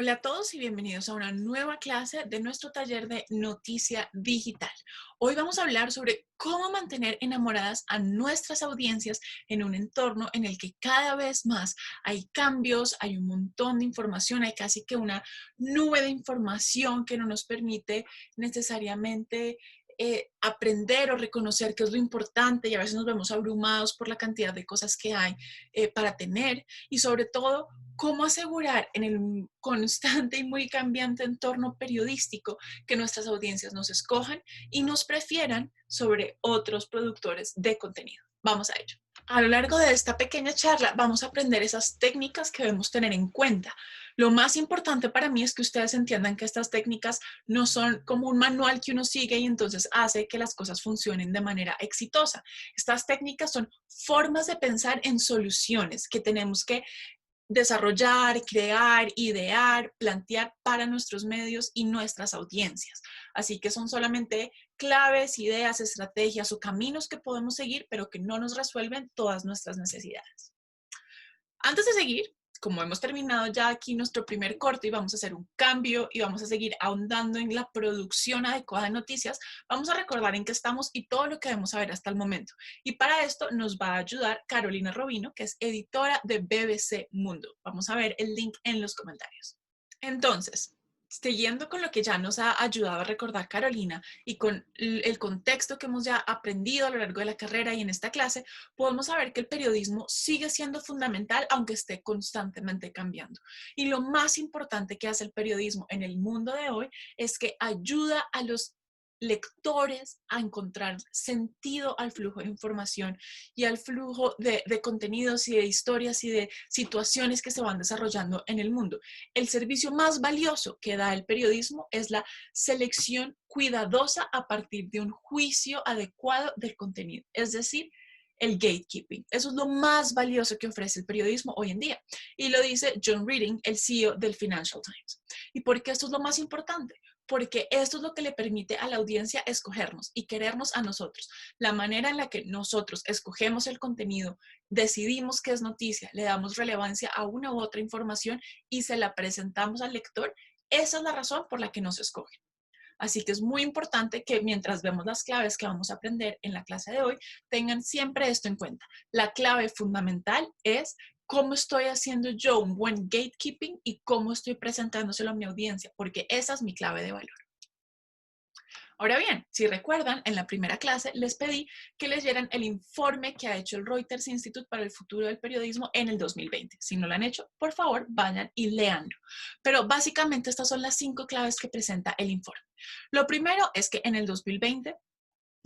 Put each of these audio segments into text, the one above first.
Hola a todos y bienvenidos a una nueva clase de nuestro taller de Noticia Digital. Hoy vamos a hablar sobre cómo mantener enamoradas a nuestras audiencias en un entorno en el que cada vez más hay cambios, hay un montón de información, hay casi que una nube de información que no nos permite necesariamente aprender o reconocer qué es lo importante y a veces nos vemos abrumados por la cantidad de cosas que hay para tener y sobre todo cómo asegurar en el constante y muy cambiante entorno periodístico que nuestras audiencias nos escojan y nos prefieran sobre otros productores de contenido. Vamos a ello. A lo largo de esta pequeña charla vamos a aprender esas técnicas que debemos tener en cuenta. Lo más importante para mí es que ustedes entiendan que estas técnicas no son como un manual que uno sigue y entonces hace que las cosas funcionen de manera exitosa. Estas técnicas son formas de pensar en soluciones que tenemos que desarrollar, crear, idear, plantear para nuestros medios y nuestras audiencias. Así que son solamente claves, ideas, estrategias o caminos que podemos seguir, pero que no nos resuelven todas nuestras necesidades. Antes de seguir, como hemos terminado ya aquí nuestro primer corte y vamos a hacer un cambio y vamos a seguir ahondando en la producción adecuada de noticias, vamos a recordar en qué estamos y todo lo que debemos saber hasta el momento. Y para esto nos va a ayudar Carolina Robino, que es editora de BBC Mundo. Vamos a ver el link en los comentarios. Entonces, siguiendo con lo que ya nos ha ayudado a recordar Carolina y con el contexto que hemos ya aprendido a lo largo de la carrera y en esta clase, podemos saber que el periodismo sigue siendo fundamental aunque esté constantemente cambiando. Y lo más importante que hace el periodismo en el mundo de hoy es que ayuda a los lectores a encontrar sentido al flujo de información y al flujo de contenidos y de historias y de situaciones que se van desarrollando en el mundo. El servicio más valioso que da el periodismo es la selección cuidadosa a partir de un juicio adecuado del contenido, es decir, el gatekeeping. Eso es lo más valioso que ofrece el periodismo hoy en día. Y lo dice John Reading, el CEO del Financial Times. ¿Y por qué esto es lo más importante? Porque esto es lo que le permite a la audiencia escogernos y querernos a nosotros. La manera en la que nosotros escogemos el contenido, decidimos qué es noticia, le damos relevancia a una u otra información y se la presentamos al lector, esa es la razón por la que nos escogen. Así que es muy importante que mientras vemos las claves que vamos a aprender en la clase de hoy, tengan siempre esto en cuenta. La clave fundamental es cómo estoy haciendo yo un buen gatekeeping y cómo estoy presentándoselo a mi audiencia, porque esa es mi clave de valor. Ahora bien, si recuerdan, en la primera clase les pedí que leyeran el informe que ha hecho el Reuters Institute para el futuro del periodismo en el 2020. Si no lo han hecho, por favor, vayan y leanlo. Pero básicamente estas son las 5 claves que presenta el informe. Lo primero es que en el 2020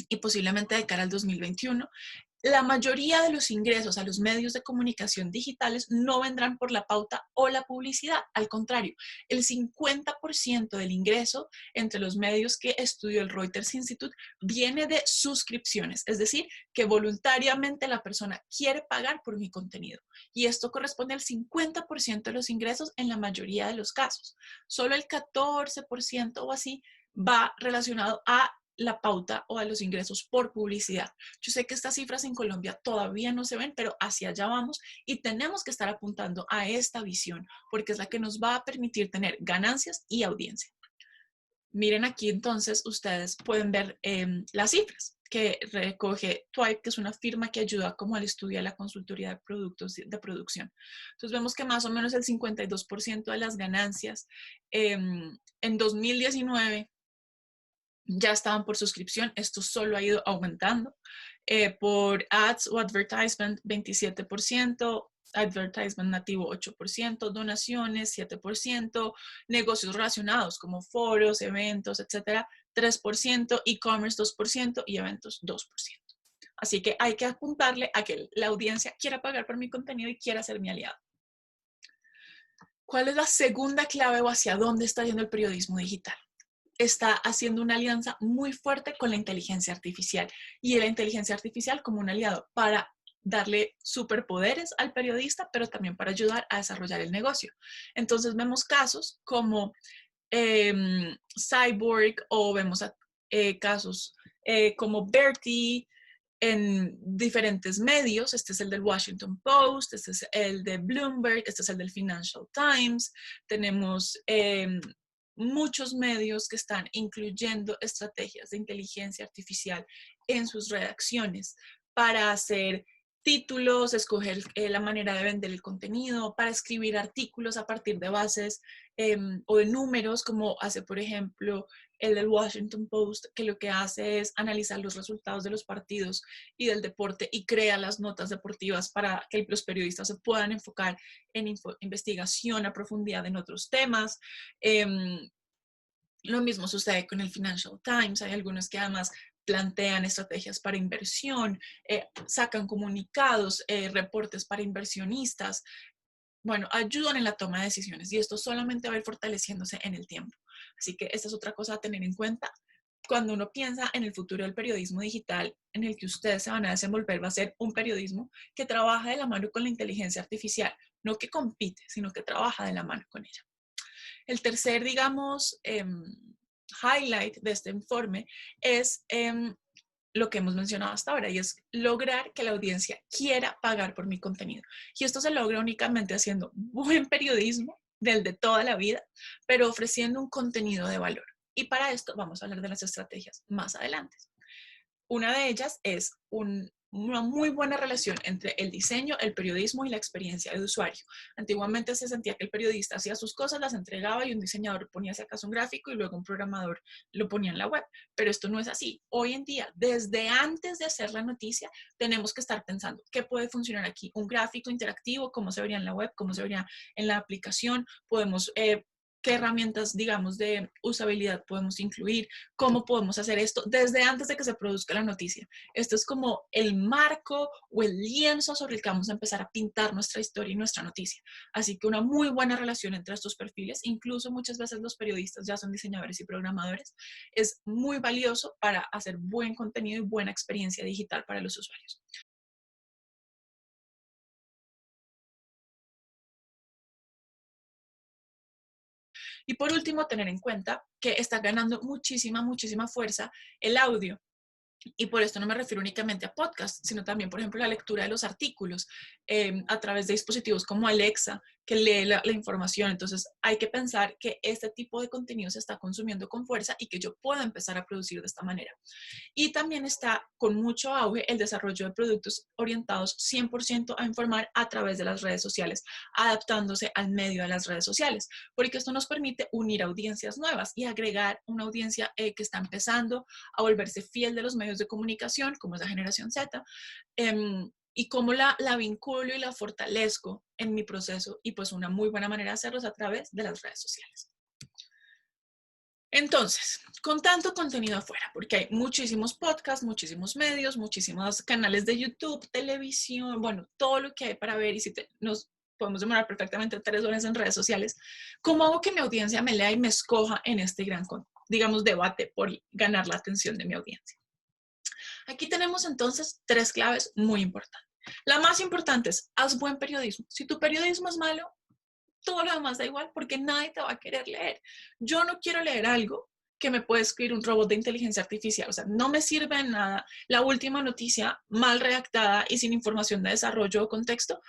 y posiblemente de cara al 2021, la mayoría de los ingresos a los medios de comunicación digitales no vendrán por la pauta o la publicidad. Al contrario, el 50% del ingreso entre los medios que estudió el Reuters Institute viene de suscripciones, es decir, que voluntariamente la persona quiere pagar por mi contenido. Y esto corresponde al 50% de los ingresos en la mayoría de los casos. Solo el 14% o así va relacionado a la pauta o a los ingresos por publicidad. Yo sé que estas cifras en Colombia todavía no se ven, pero hacia allá vamos y tenemos que estar apuntando a esta visión porque es la que nos va a permitir tener ganancias y audiencia. Miren aquí entonces, ustedes pueden ver las cifras que recoge Twipe, que es una firma que ayuda como al estudio de la consultoría de productos de producción. Entonces vemos que más o menos el 52% de las ganancias en 2019 ya estaban por suscripción, esto solo ha ido aumentando. Por ads o advertisement, 27%, advertisement nativo 8%, donaciones 7%, negocios relacionados como foros, eventos, etcétera, 3%, e-commerce 2% y eventos 2%. Así que hay que apuntarle a que la audiencia quiera pagar por mi contenido y quiera ser mi aliado. ¿Cuál es la segunda clave o hacia dónde está yendo el periodismo digital? Está haciendo una alianza muy fuerte con la inteligencia artificial y la inteligencia artificial como un aliado para darle superpoderes al periodista, pero también para ayudar a desarrollar el negocio. Entonces vemos casos como Cyborg o vemos casos como Bertie, en diferentes medios. Este es el del Washington Post, este es el de Bloomberg, este es el del Financial Times. Tenemos muchos medios que están incluyendo estrategias de inteligencia artificial en sus redacciones para hacer títulos, escoger la manera de vender el contenido, para escribir artículos a partir de bases o de números, como hace, por ejemplo, el del Washington Post, que lo que hace es analizar los resultados de los partidos y del deporte y crea las notas deportivas para que los periodistas se puedan enfocar en investigación a profundidad en otros temas. Lo mismo sucede con el Financial Times. Hay algunos que además plantean estrategias para inversión, sacan comunicados, reportes para inversionistas. Bueno, ayudan en la toma de decisiones y esto solamente va a ir fortaleciéndose en el tiempo. Así que esta es otra cosa a tener en cuenta. Cuando uno piensa en el futuro del periodismo digital en el que ustedes se van a desenvolver, va a ser un periodismo que trabaja de la mano con la inteligencia artificial, no que compite, sino que trabaja de la mano con ella. El tercer, digamos, highlight de este informe es lo que hemos mencionado hasta ahora, y es lograr que la audiencia quiera pagar por mi contenido. Y esto se logra únicamente haciendo buen periodismo del de toda la vida, pero ofreciendo un contenido de valor. Y para esto vamos a hablar de las estrategias más adelante. Una de ellas es una muy buena relación entre el diseño, el periodismo y la experiencia de usuario. Antiguamente se sentía que el periodista hacía sus cosas, las entregaba y un diseñador ponía si acaso un gráfico y luego un programador lo ponía en la web. Pero esto no es así. Hoy en día, desde antes de hacer la noticia, tenemos que estar pensando qué puede funcionar aquí. Un gráfico interactivo, cómo se vería en la web, cómo se vería en la aplicación. Podemos qué herramientas, digamos, de usabilidad podemos incluir, cómo podemos hacer esto desde antes de que se produzca la noticia. Esto es como el marco o el lienzo sobre el que vamos a empezar a pintar nuestra historia y nuestra noticia. Así que una muy buena relación entre estos perfiles, incluso muchas veces los periodistas ya son diseñadores y programadores, es muy valioso para hacer buen contenido y buena experiencia digital para los usuarios. Y por último, tener en cuenta que está ganando muchísima fuerza el audio. Y por esto no me refiero únicamente a podcasts, sino también, por ejemplo, la lectura de los artículos a través de dispositivos como Alexa, que lee la información. Entonces, hay que pensar que este tipo de contenido se está consumiendo con fuerza y que yo puedo empezar a producir de esta manera. Y también está con mucho auge el desarrollo de productos orientados 100% a informar a través de las redes sociales, adaptándose al medio de las redes sociales, porque esto nos permite unir audiencias nuevas y agregar una audiencia que está empezando a volverse fiel de los medios de comunicación, como es la generación Z, y cómo la vinculo y la fortalezco en mi proceso. Y pues una muy buena manera de hacerlo es a través de las redes sociales. Entonces, con tanto contenido afuera, porque hay muchísimos podcasts, muchísimos medios, muchísimos canales de YouTube, televisión, bueno, todo lo que hay para ver, y si nos podemos demorar perfectamente 3 horas en redes sociales, ¿cómo hago que mi audiencia me lea y me escoja en este gran, digamos, debate por ganar la atención de mi audiencia? Aquí tenemos entonces 3 claves muy importantes. La más importante es, haz buen periodismo. Si tu periodismo es malo, todo lo demás da igual porque nadie te va a querer leer. Yo no quiero leer algo que me puede escribir un robot de inteligencia artificial. O sea, no me sirve en nada la última noticia mal redactada y sin información de desarrollo o contexto,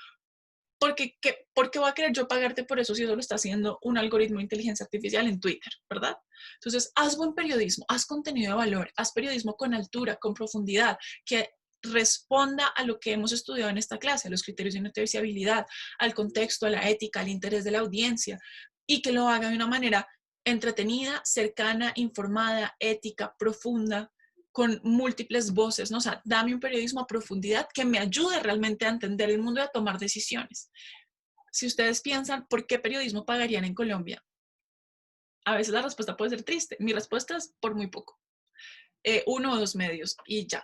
porque ¿por qué voy a querer yo pagarte por eso si eso lo está haciendo un algoritmo de inteligencia artificial en Twitter, ¿verdad? Entonces, haz buen periodismo, haz contenido de valor, haz periodismo con altura, con profundidad, que responda a lo que hemos estudiado en esta clase, a los criterios de noticiabilidad, al contexto, a la ética, al interés de la audiencia, y que lo haga de una manera entretenida, cercana, informada, ética, profunda, con múltiples voces, ¿no? O sea, dame un periodismo a profundidad que me ayude realmente a entender el mundo y a tomar decisiones. Si ustedes piensan, ¿por qué periodismo pagarían en Colombia? A veces la respuesta puede ser triste. Mi respuesta es por muy poco. 1 o 2 medios y ya.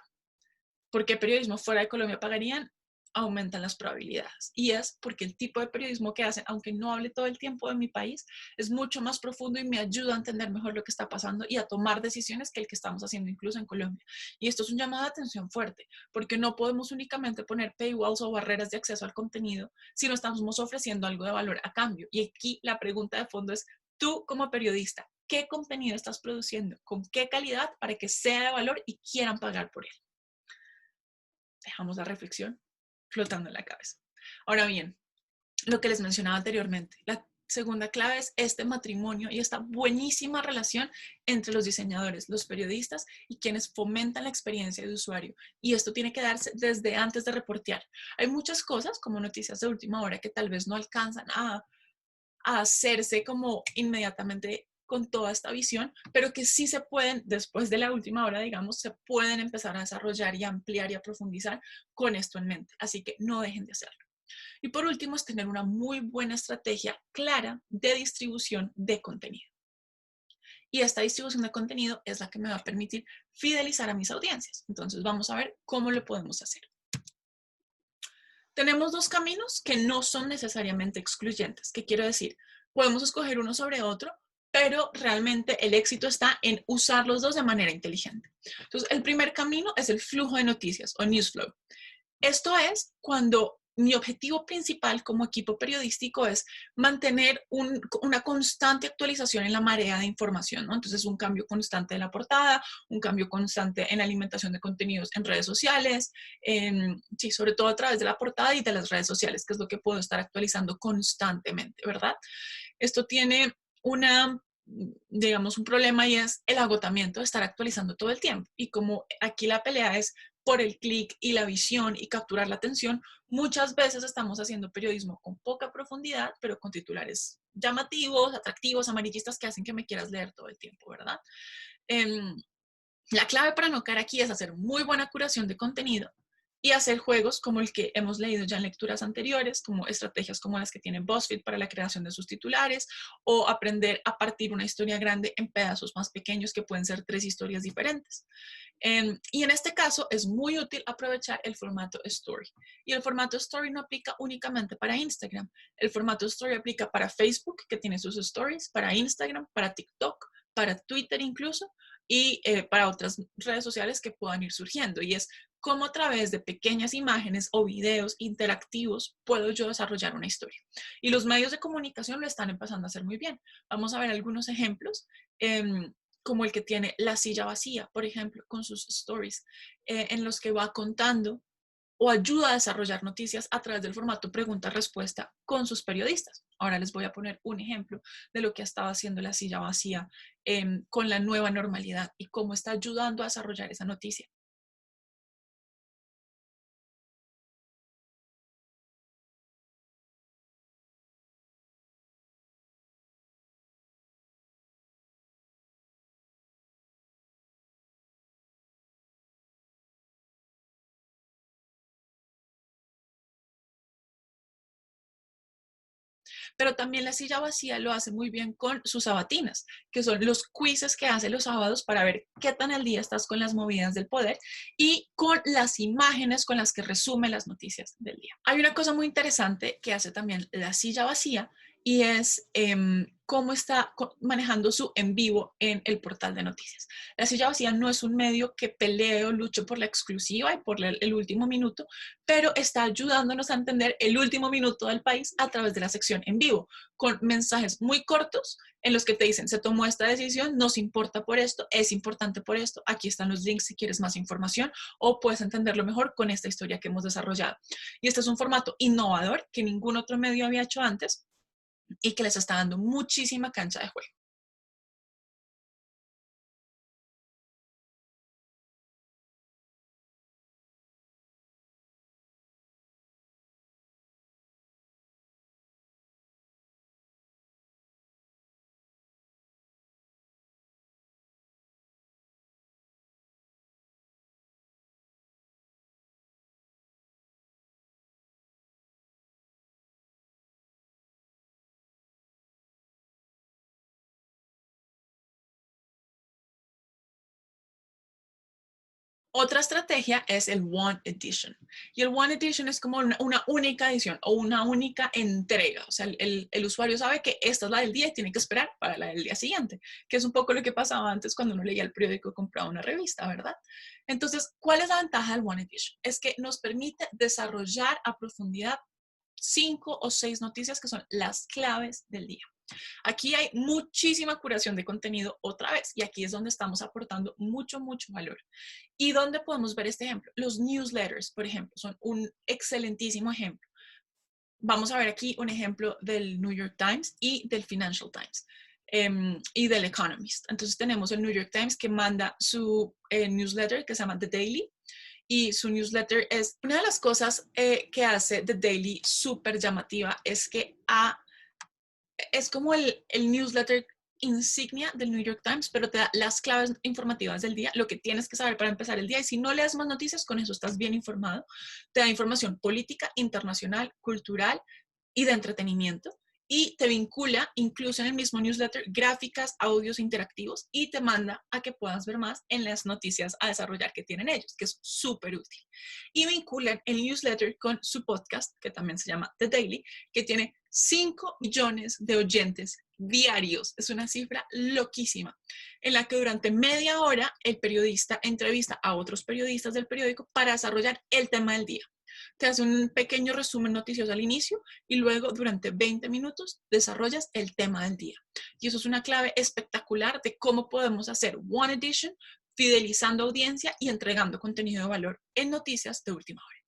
¿Por qué periodismo fuera de Colombia pagarían? Aumentan las probabilidades. Y es porque el tipo de periodismo que hacen, aunque no hable todo el tiempo de mi país, es mucho más profundo y me ayuda a entender mejor lo que está pasando y a tomar decisiones que el que estamos haciendo incluso en Colombia. Y esto es un llamado de atención fuerte, porque no podemos únicamente poner paywalls o barreras de acceso al contenido si no estamos ofreciendo algo de valor a cambio. Y aquí la pregunta de fondo es, tú como periodista, ¿qué contenido estás produciendo? ¿Con qué calidad para que sea de valor y quieran pagar por él? dejamos la reflexión flotando en la cabeza. Ahora bien, lo que les mencionaba anteriormente, la segunda clave es este matrimonio y esta buenísima relación entre los diseñadores, los periodistas y quienes fomentan la experiencia de usuario. Y esto tiene que darse desde antes de reportear. Hay muchas cosas como noticias de última hora que tal vez no alcanzan a hacerse como inmediatamente con toda esta visión, pero que sí se pueden, después de la última hora, digamos, se pueden empezar a desarrollar y ampliar y a profundizar con esto en mente. Así que no dejen de hacerlo. Y por último, es tener una muy buena estrategia clara de distribución de contenido. Y esta distribución de contenido es la que me va a permitir fidelizar a mis audiencias. Entonces, vamos a ver cómo lo podemos hacer. Tenemos dos caminos que no son necesariamente excluyentes. ¿Qué quiero decir? Podemos escoger uno sobre otro, pero realmente el éxito está en usar los dos de manera inteligente. Entonces, el primer camino es el flujo de noticias o news flow. Esto es cuando mi objetivo principal como equipo periodístico es mantener una constante actualización en la marea de información, ¿no? Entonces, un cambio constante de la portada, un cambio constante en la alimentación de contenidos en redes sociales, sí, sobre todo a través de la portada y de las redes sociales, que es lo que puedo estar actualizando constantemente, ¿verdad? Esto tiene digamos, un problema y es el agotamiento de estar actualizando todo el tiempo. Y como aquí la pelea es por el clic y la visión y capturar la atención, muchas veces estamos haciendo periodismo con poca profundidad, pero con titulares llamativos, atractivos, amarillistas que hacen que me quieras leer todo el tiempo, ¿verdad? La clave para no caer aquí es hacer muy buena curación de contenido y hacer juegos como el que hemos leído ya en lecturas anteriores, como estrategias como las que tiene BuzzFeed para la creación de sus titulares, o aprender a partir una historia grande en pedazos más pequeños que pueden ser 3 historias diferentes. Y en este caso es muy útil aprovechar el formato Story. Y el formato Story no aplica únicamente para Instagram. El formato Story aplica para Facebook, que tiene sus stories, para Instagram, para TikTok, para Twitter incluso, y para otras redes sociales que puedan ir surgiendo. Y es cómo a través de pequeñas imágenes o videos interactivos puedo yo desarrollar una historia. Y los medios de comunicación lo están empezando a hacer muy bien. Vamos a ver algunos ejemplos, como el que tiene La Silla Vacía, por ejemplo, con sus stories, en los que va contando o ayuda a desarrollar noticias a través del formato pregunta-respuesta con sus periodistas. Ahora les voy a poner un ejemplo de lo que ha estado haciendo La Silla Vacía con la nueva normalidad y cómo está ayudando a desarrollar esa noticia. Pero también La Silla Vacía lo hace muy bien con sus sabatinas, que son los quizzes que hace los sábados para ver qué tan al día estás con las movidas del poder y con las imágenes con las que resume las noticias del día. Hay una cosa muy interesante que hace también La Silla Vacía y es cómo está manejando su en vivo en el portal de noticias. La Silla Vacía no es un medio que pelee o luche por la exclusiva y por el último minuto, pero está ayudándonos a entender el último minuto del país a través de la sección en vivo, con mensajes muy cortos en los que te dicen, se tomó esta decisión, nos importa por esto, es importante por esto, aquí están los links si quieres más información o puedes entenderlo mejor con esta historia que hemos desarrollado. Y este es un formato innovador que ningún otro medio había hecho antes y que les está dando muchísima cancha de juego. Otra estrategia es el One Edition. Y el One Edition es como una única edición o una única entrega. O sea, el usuario sabe que esta es la del día y tiene que esperar para la del día siguiente, que es un poco lo que pasaba antes cuando uno leía el periódico o compraba una revista, ¿verdad? Entonces, ¿cuál es la ventaja del One Edition? Es que nos permite desarrollar a profundidad 5 o 6 noticias que son las claves del día. Aquí hay muchísima curación de contenido otra vez y aquí es donde estamos aportando mucho, mucho valor. ¿Y dónde podemos ver este ejemplo? Los newsletters, por ejemplo, son un excelentísimo ejemplo. Vamos a ver aquí un ejemplo del New York Times y del Financial Times. Y del Economist. Entonces tenemos el New York Times que manda su newsletter que se llama The Daily, y su newsletter es una de las cosas que hace The Daily súper llamativa, es que es como el newsletter insignia del New York Times, pero te da las claves informativas del día, lo que tienes que saber para empezar el día, y si no lees más noticias, con eso estás bien informado. Te da información política, internacional, cultural y de entretenimiento, y te vincula incluso en el mismo newsletter gráficas, audios interactivos, y te manda a que puedas ver más en las noticias a desarrollar que tienen ellos, que es súper útil. Y vinculan el newsletter con su podcast, que también se llama The Daily, que tiene 5 millones de oyentes diarios. Es una cifra loquísima, en la que durante media hora el periodista entrevista a otros periodistas del periódico para desarrollar el tema del día. Te hace un pequeño resumen noticioso al inicio y luego durante 20 minutos desarrollas el tema del día. Y eso es una clave espectacular de cómo podemos hacer One Edition fidelizando audiencia y entregando contenido de valor en noticias de última hora.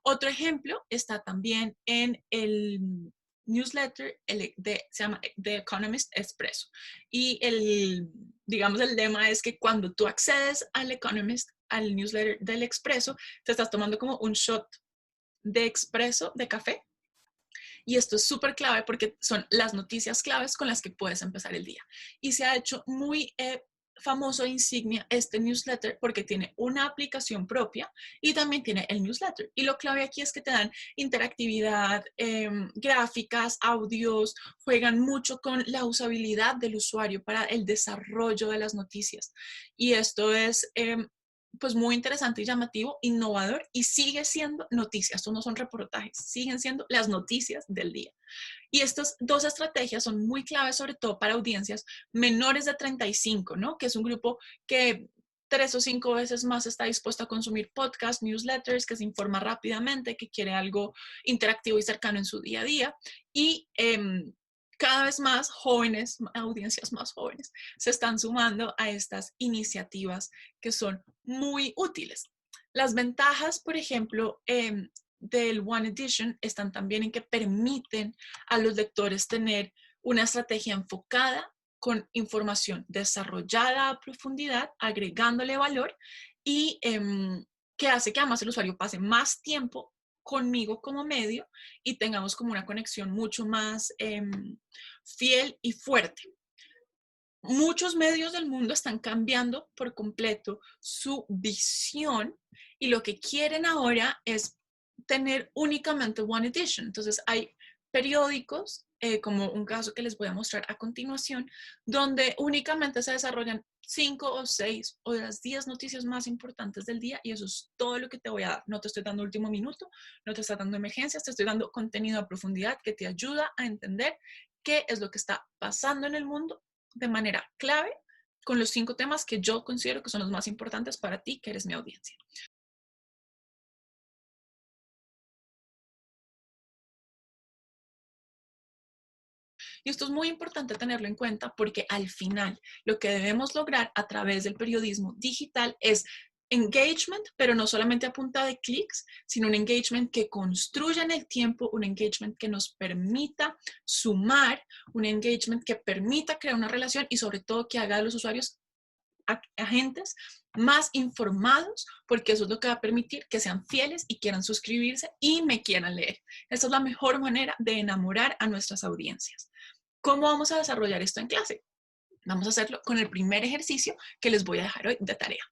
Otro ejemplo está también en el newsletter se llama The Economist Expresso. Y digamos, el lema es que cuando tú accedes al Economist, al newsletter del Expresso, te estás tomando como un shot de expreso de café. Y esto es súper clave porque son las noticias claves con las que puedes empezar el día. Y se ha hecho muy famoso e insignia este newsletter porque tiene una aplicación propia y también tiene el newsletter. Y lo clave aquí es que te dan interactividad, gráficas, audios, juegan mucho con la usabilidad del usuario para el desarrollo de las noticias. Y esto es pues muy interesante y llamativo, innovador, y sigue siendo noticias. Estos no son reportajes, siguen siendo las noticias del día. Y estas dos estrategias son muy claves, sobre todo para audiencias menores de 35, ¿no? Que es un grupo que 3 o 5 veces más está dispuesto a consumir podcasts, newsletters, que se informa rápidamente, que quiere algo interactivo y cercano en su día a día. Y cada vez más jóvenes, audiencias más jóvenes, se están sumando a estas iniciativas que son muy útiles. Las ventajas, por ejemplo, del One Edition están también en que permiten a los lectores tener una estrategia enfocada con información desarrollada a profundidad, agregándole valor y que hace que además el usuario pase más tiempo conmigo como medio y tengamos como una conexión mucho más fiel y fuerte. Muchos medios del mundo están cambiando por completo su visión y lo que quieren ahora es tener únicamente One Edition. Entonces hay periódicos, como un caso que les voy a mostrar a continuación, donde únicamente se desarrollan 5 o 6 o las 10 noticias más importantes del día y eso es todo lo que te voy a dar. No te estoy dando último minuto, no te estoy dando emergencias, te estoy dando contenido a profundidad que te ayuda a entender qué es lo que está pasando en el mundo de manera clave con los 5 temas que yo considero que son los más importantes para ti, que eres mi audiencia. Y esto es muy importante tenerlo en cuenta porque al final lo que debemos lograr a través del periodismo digital es engagement, pero no solamente a punta de clics, sino un engagement que construya en el tiempo, un engagement que nos permita sumar, un engagement que permita crear una relación y sobre todo que haga de los usuarios agentes más informados, porque eso es lo que va a permitir que sean fieles y quieran suscribirse y me quieran leer. Esta es la mejor manera de enamorar a nuestras audiencias. ¿Cómo vamos a desarrollar esto en clase? Vamos a hacerlo con el primer ejercicio que les voy a dejar hoy de tarea.